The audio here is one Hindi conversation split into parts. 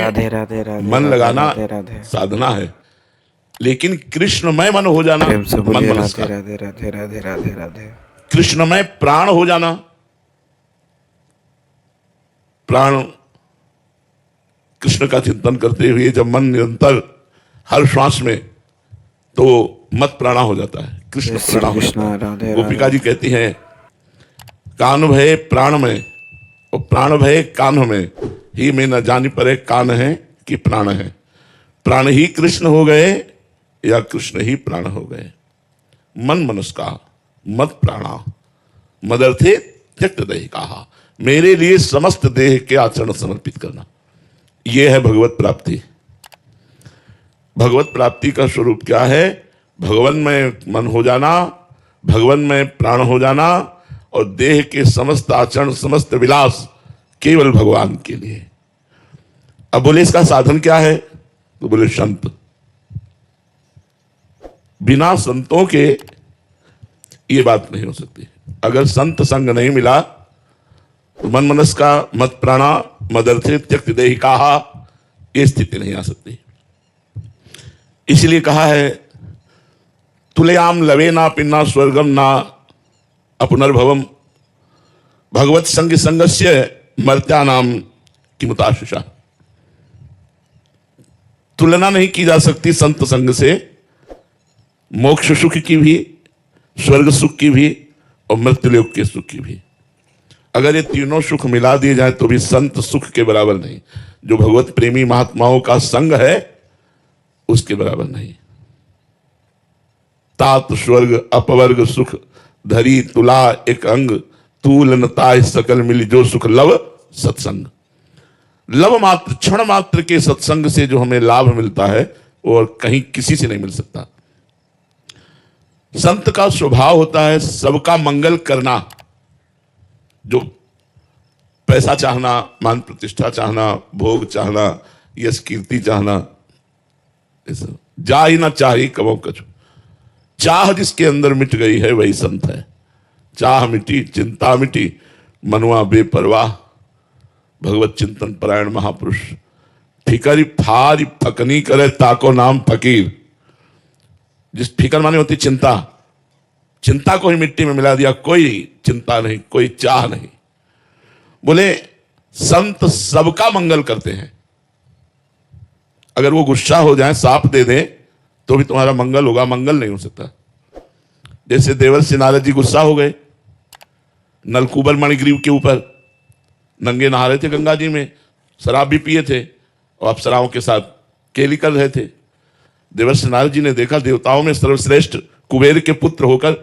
राधे राधे राधे मन लगाना राधे राधे साधना है, लेकिन कृष्णमय मन हो जाना प्रेम से मन बोलिए मनस राधे का। राधे राधे राधे राधे राधे। कृष्णमय प्राण हो जाना, प्राण कृष्ण का चिंतन करते हुए जब मन निरंतर हर श्वास में, तो मत प्राणा हो जाता है, कृष्ण जय श्री प्राणा हो जाता कृष्ण है। राधे गोपिका राधे। जी कहती हैं कान भय प्राण में और प्राण भय कान में, ही में न जानी पड़े कान है कि प्राण है। प्राण ही कृष्ण हो गए या कृष्ण ही प्राण हो गए। मन मनस्का मत प्राणा मदर्थे त्यक्त देह कहा, मेरे लिए समस्त देह के आचरण समर्पित करना, यह है भगवत प्राप्ति। भगवत प्राप्ति का स्वरूप क्या है? भगवान में मन हो जाना, भगवान में प्राण हो जाना, और देह के समस्त आचरण समस्त विलास केवल भगवान के लिए। अब बोले इसका साधन क्या है? तो बोले संत। बिना संतों के ये बात नहीं हो सकती। अगर संत संग नहीं मिला तो मन मनस का मत प्राणा मदर्थे त्यक्त देहि कहा, यह स्थिति नहीं आ सकती। इसलिए कहा है तुलयाम लवे ना पिन्ना स्वर्गम ना अपनर्भवम, भगवत संग संगस्य मर्त्या नाम किमुताशुषा। तुलना नहीं की जा सकती संत संग से, मोक्ष सुख की भी, स्वर्ग सुख की भी और मृत्युलोक के सुख की भी। अगर ये तीनों सुख मिला दिए जाए तो भी संत सुख के बराबर नहीं। जो भगवत प्रेमी महात्माओं का संग है उसके बराबर नहीं। तात स्वर्ग अपवर्ग सुख धरी तुला एक अंग, तूल नताय सकल मिली जो सुख लव सत्संग। लव मात्र क्षण मात्र के सत्संग से जो हमें लाभ मिलता है वो और कहीं किसी से नहीं मिल सकता। संत का स्वभाव होता है सबका मंगल करना। जो पैसा चाहना, मान प्रतिष्ठा चाहना, भोग चाहना, यश कीर्ति चाहना, जा ही ना चाही कबो कछु, चाह जिसके अंदर मिट गई है वही संत है। चाह मिटी चिंता मिटी मनुआ बेपरवाह, भगवत चिंतन परायण महापुरुष। फिकरी फारी फकनी करे ताको नाम फकीर। जिस फिकर माने होती चिंता, चिंता को ही मिट्टी में मिला दिया, कोई चिंता नहीं, कोई चाह नहीं। बोले संत सबका मंगल करते हैं। अगर वो गुस्सा हो जाए, साफ दे दें तो भी तुम्हारा मंगल होगा, मंगल नहीं हो सकता। जैसे देवर्षि नारद जी गुस्सा हो गए नलकूबर मणिग्रीव के ऊपर, नंगे नहा रहे थे गंगा जी में, शराब भी पिए थे और अप्सराओं के साथ केली कर रहे थे। देवर्षि नारद जी ने देखा देवताओं में सर्वश्रेष्ठ कुबेर के पुत्र होकर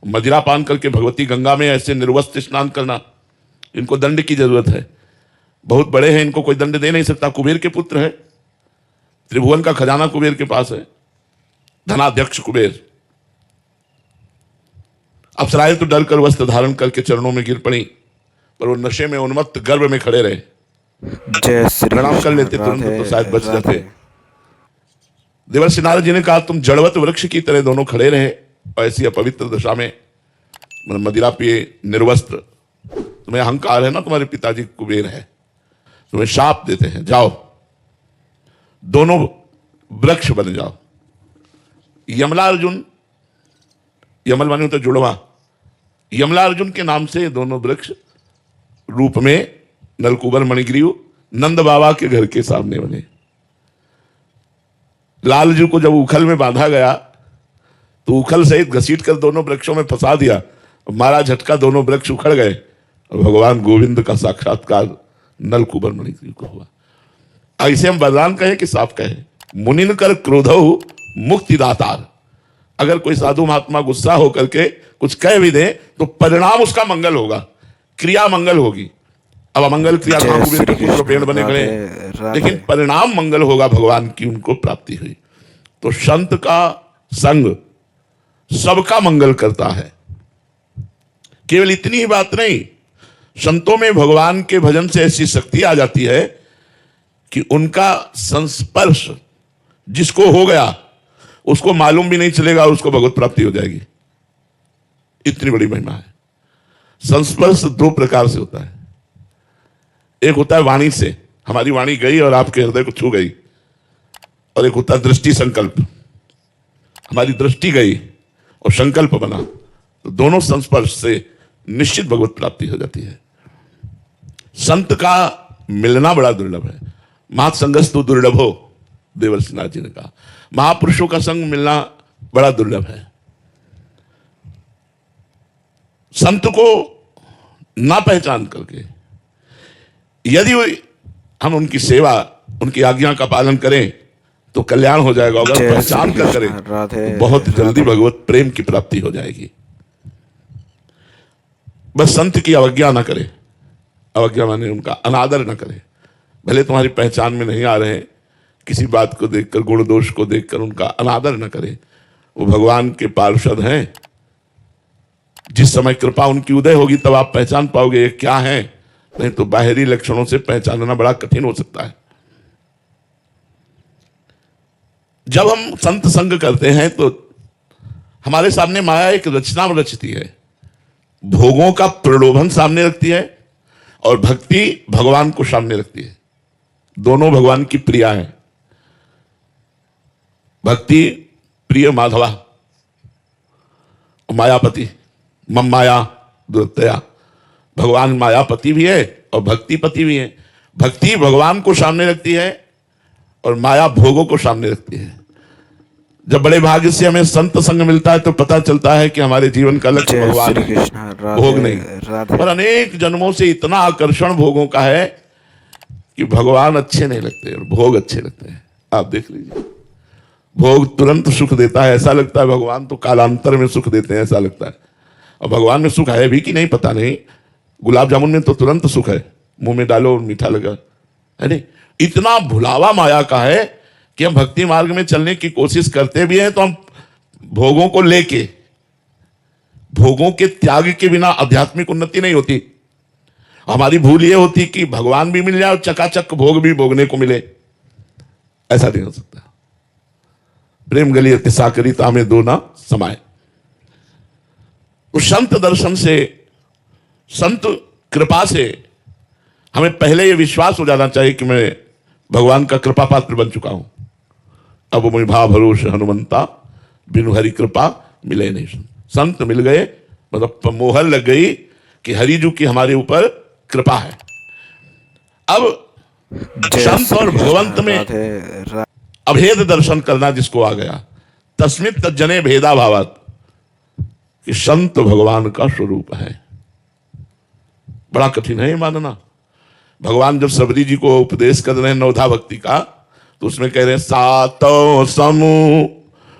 मदिरा पान करके भगवती गंगा में ऐसे निर्वस्त्र स्नान करना, इनको दंड की जरूरत है। बहुत बड़े हैं, इनको कोई दंड दे नहीं सकता। कुबेर के पुत्र है, त्रिभुवन का खजाना कुबेर के पास है, धनाध्यक्ष कुबेर। अप्सराएं तो डर कर वस्त्र धारण करके चरणों में गिर पड़ी, पर वो नशे में उन्मत्त गर्भ में खड़े रहे। जय श्री प्रणाम कर लेते तुरंत तो शायद बच जाते। देवर्षि नारद जी ने कहा तुम जड़वत वृक्ष की तरह दोनों खड़े रहे, और ऐसी अपवित्र दशा में मदिरा पिए निर्वस्त्र, तुम्हें अहंकार है ना, तुम्हारे पिताजी कुबेर है, तुम्हें शाप देते हैं, जाओ दोनों वृक्ष बन जाओ। यमला अर्जुन, यमल माने होता जुड़वा, यमला अर्जुन के नाम से दोनों वृक्ष रूप में नलकूबर मणिग्रीव नंद बाबा के घर के सामने बने। लाल जी को जब उखल में बांधा गया तो उखल सहित घसीट कर दोनों वृक्षों में फंसा दिया, मारा झटका, दोनों वृक्ष उखड़ गए और भगवान गोविंद का साक्षात्कार नलकूबर मणिग्रीव को हुआ। ऐसे हम वरदान कहें कि साफ कहें, मुनिन कर क्रोधौ मुक्तिदातार। अगर कोई साधु महात्मा गुस्सा होकर के कुछ कह भी दे तो परिणाम उसका मंगल होगा, क्रिया मंगल होगी। अब अमंगल क्रिया कहां कुबेर के पुत्र पेड़ बने खड़े, लेकिन परिणाम मंगल होगा, भगवान की उनको प्राप्ति हुई। तो संत का संग सबका मंगल करता है। केवल इतनी ही बात नहीं, संतों में भगवान के भजन से ऐसी शक्ति आ जाती है कि उनका संस्पर्श जिसको हो गया उसको मालूम भी नहीं चलेगा और उसको भगवत प्राप्ति हो जाएगी। इतनी बड़ी महिमा है। संस्पर्श दो प्रकार से होता है। एक होता है वाणी से, हमारी वाणी गई और आपके हृदय को छू गई, और एक होता दृष्टि संकल्प, हमारी दृष्टि गई और संकल्प बना, तो दोनों संस्पर्श से निश्चित भगवत प्राप्ति हो जाती है। संत का मिलना बड़ा दुर्लभ है। महत् संगस्तु दुर्लभो, देवर्षिनाथ जी ने कहा, महापुरुषों का संग मिलना बड़ा दुर्लभ है। संत को ना पहचान करके यदि हम उनकी सेवा, उनकी आज्ञा का पालन करें तो कल्याण हो जाएगा। अगर जय पहचान श्री कर करें कृष्ण, राधे तो बहुत जल्दी भगवत प्रेम की प्राप्ति हो जाएगी। बस संत की अवज्ञा ना करें, अवज्ञा माने उनका अनादर ना करें। भले तुम्हारी पहचान में नहीं आ रहे, किसी बात को देखकर, गुण दोष को देखकर उनका अनादर न करें। वो भगवान के पार्षद हैं। जिस समय कृपा उनकी उदय होगी तब आप पहचान पाओगे ये क्या है, नहीं तो बाहरी लक्षणों से पहचानना बड़ा कठिन हो सकता है। जब हम संत संग करते हैं तो हमारे सामने माया एक रचना रचती है, भोगों का प्रलोभन सामने रखती है और भक्ति भगवान को सामने रखती है। दोनों भगवान की प्रिया है। भक्ति प्रिय माधवा, मायापति मम माया दुर्तया। भगवान मायापति भी है और भक्तिपति भी है। भक्ति भगवान को सामने रखती है और माया भोगों को सामने रखती है। जब बड़े भाग्य से हमें संत संग मिलता है तो पता चलता है कि हमारे जीवन का लक्ष्य जय भगवान श्री है, कृष्ण, राधे भोग नहीं। राधे। पर अनेक जन्मों से इतना आकर्षण भोगों का है कि भगवान अच्छे नहीं लगते और भोग अच्छे लगते हैं। आप देख लीजिए, भोग तुरंत सुख देता है, ऐसा लगता है भगवान तो कालांतर में सुख देते हैं, ऐसा लगता है। और भगवान में सुख है भी कि नहीं पता नहीं। गुलाब जामुन में तो तुरंत सुख है, मुंह में डालो और मीठा लगा, है नहीं। इतना भुलावा माया का है कि हम भक्ति मार्ग में चलने की कोशिश करते भी हैं तो हम भोगों को लेके, भोगों के त्याग के बिना आध्यात्मिक उन्नति नहीं होती। हमारी भूल ये होती कि भगवान भी मिल जाए और चकाचक भोग भी भोगने को मिले, ऐसा नहीं हो सकता। प्रेम गली अति साकरी तामे दो ना समाये। तो संत दर्शन से, संत कृपा से हमें पहले यह विश्वास हो जाना चाहिए कि मैं भगवान का कृपा पात्र बन चुका हूं। अब मैं भा भरोस हनुमंता, बिनु हरि कृपा मिले नहीं। संत मिल गए मतलब मोहर लग गई कि हरिजू की हमारे ऊपर कृपा है। अब संत और भगवंत में अभेद दर्शन करना जिसको आ गया, तस्मित तज्जने भेदा भावत, कि संत भगवान का स्वरूप है। बड़ा कठिन है ये मानना। भगवान जब सबरी जी को उपदेश कर रहे हैं नवधा भक्ति का, तो उसमें कह रहे हैं सातो समूह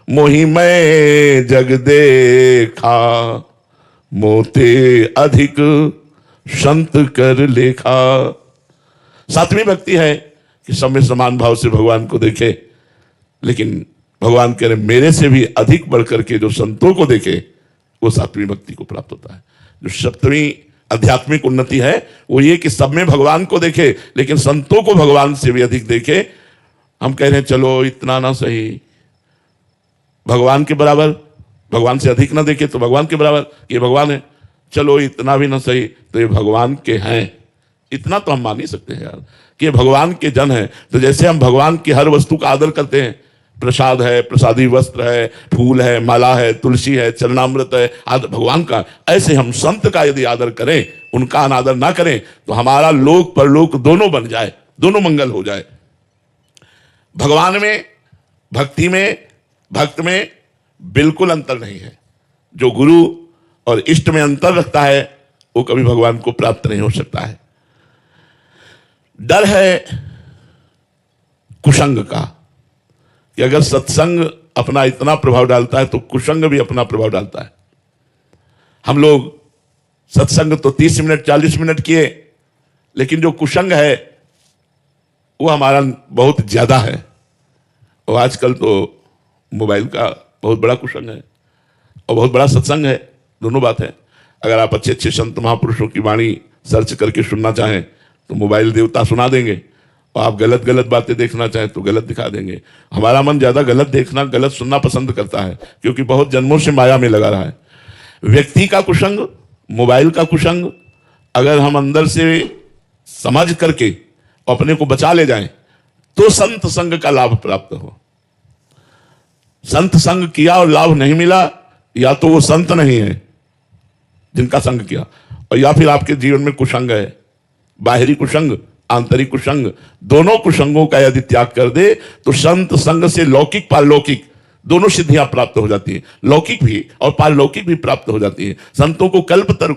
मोहि मैं जग देखा, मोते अधिक संत कर लेखा। सातवीं भक्ति है कि सब में समान भाव से भगवान को देखे, लेकिन भगवान कह रहे मेरे से भी अधिक बढ़कर के जो संतों को देखे वो सातवीं भक्ति को प्राप्त होता है। जो सप्तवीं आध्यात्मिक उन्नति है वो ये कि सब में भगवान को देखे लेकिन संतों को भगवान से भी अधिक देखे। हम कह रहे हैं चलो इतना ना सही, भगवान के बराबर, भगवान से अधिक ना देखे तो भगवान के बराबर, ये भगवान है। चलो इतना भी ना सही तो ये भगवान के हैं। इतना तो हम मान ही सकते हैं यार कि ये भगवान के जन हैं। तो जैसे हम भगवान की हर वस्तु का आदर करते हैं, प्रसाद है, प्रसादी वस्त्र है, फूल है, माला है, तुलसी है, चरणामृत है, आदर भगवान का, ऐसे हम संत का यदि आदर करें, उनका अनादर ना करें तो हमारा लोक परलोक दोनों बन जाए, दोनों मंगल हो जाए। भगवान में, भक्ति में, भक्त में बिल्कुल अंतर नहीं है। जो गुरु और इष्ट में अंतर रखता है वो कभी भगवान को प्राप्त नहीं हो सकता है। डर है कुसंग का कि अगर सत्संग अपना इतना प्रभाव डालता है तो कुसंग भी अपना प्रभाव डालता है। हम लोग सत्संग तो 30 मिनट 40 मिनट किए, लेकिन जो कुसंग है वो हमारा बहुत ज्यादा है। और आजकल तो मोबाइल का बहुत बड़ा कुसंग है और बहुत बड़ा सत्संग है, दोनों बात है। अगर आप अच्छे अच्छे संत महापुरुषों की वाणी सर्च करके सुनना चाहें तो मोबाइल देवता सुना देंगे, और आप गलत गलत बातें देखना चाहें तो गलत दिखा देंगे। हमारा मन ज्यादा गलत देखना, गलत सुनना पसंद करता है, क्योंकि बहुत जन्मों से माया में लगा रहा है। व्यक्ति का कुसंग, मोबाइल का कुसंग, अगर हम अंदर से समझ करके और अपने को बचा ले जाएं तो संत संग का लाभ प्राप्त हो। संत संग किया और लाभ नहीं मिला, या तो वो संत नहीं है जिनका संग किया, और या फिर आपके जीवन में कुसंग है, बाहरी कुसंग, आंतरिक कुसंग, दोनों कुसंगों का यदि त्याग कर दे तो संत संग से लौकिक पारलौकिक दोनों सिद्धियां प्राप्त हो जाती है, लौकिक भी और पारलौकिक भी प्राप्त हो जाती है। संतों को कल्पतरु